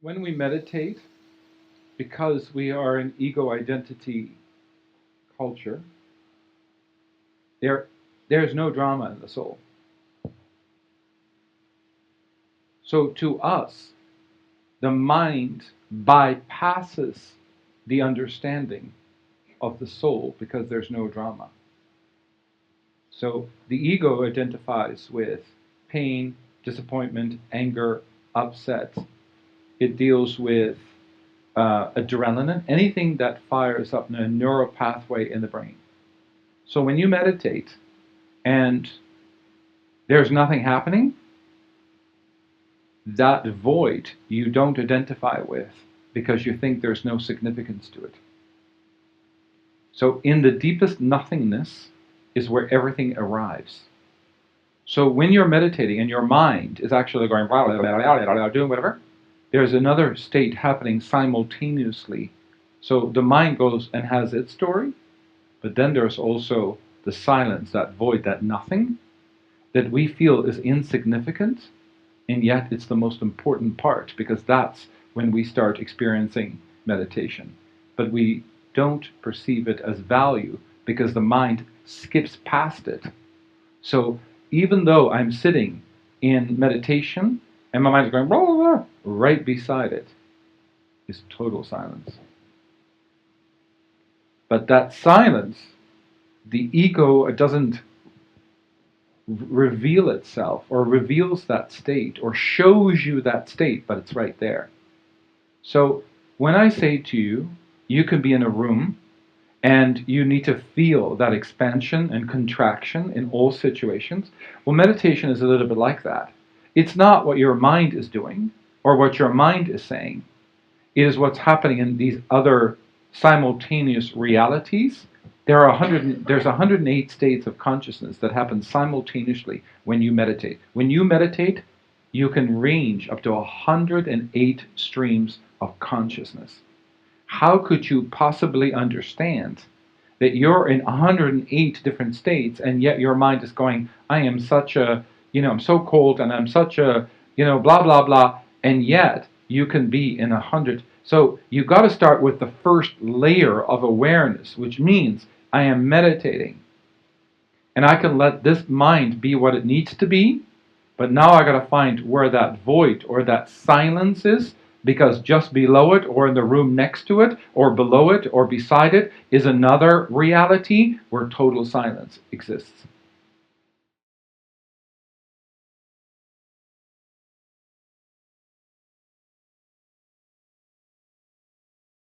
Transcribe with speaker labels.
Speaker 1: When we meditate, because we are an ego identity culture, there's no drama in the soul. So to us, the mind bypasses the understanding of the soul because there's no drama. So the ego identifies with pain, disappointment, anger, upset. It deals with adrenaline, anything that fires up a neural pathway in the brain. So when you meditate and there's nothing happening, that void you don't identify with because you think there's no significance to it. So in the deepest nothingness is where everything arrives. So when you're meditating and your mind is actually going blah, blah, blah, blah, blah, blah, doing whatever, there's another state happening simultaneously. So the mind goes and has its story, but then there's also the silence, that void, that nothing, that we feel is insignificant, and yet it's the most important part, because that's when we start experiencing meditation. But we don't perceive it as value because the mind skips past it. So even though I'm sitting in meditation and my mind is going blah, blah, blah, right beside it is total silence. But that silence, the ego doesn't reveal itself or reveals that state or shows you that state, but it's right there. So when I say to you, you can be in a room and you need to feel that expansion and contraction in all situations. Well, meditation is a little bit like that. It's not what your mind is doing or what your mind is saying. It is what's happening in these other simultaneous realities. There's 108 states of consciousness that happen simultaneously when you meditate. When you meditate, you can range up to 108 streams of consciousness. How could you possibly understand that you're in 108 different states and yet your mind is going, I am such a, I'm so cold and I'm such a, blah, blah, blah, and yet you can be in 100. So you've got to start with the first layer of awareness, which means I am meditating. And I can let this mind be what it needs to be, but now I got to find where that void or that silence is, because just below it or in the room next to it or below it or beside it is another reality where total silence exists.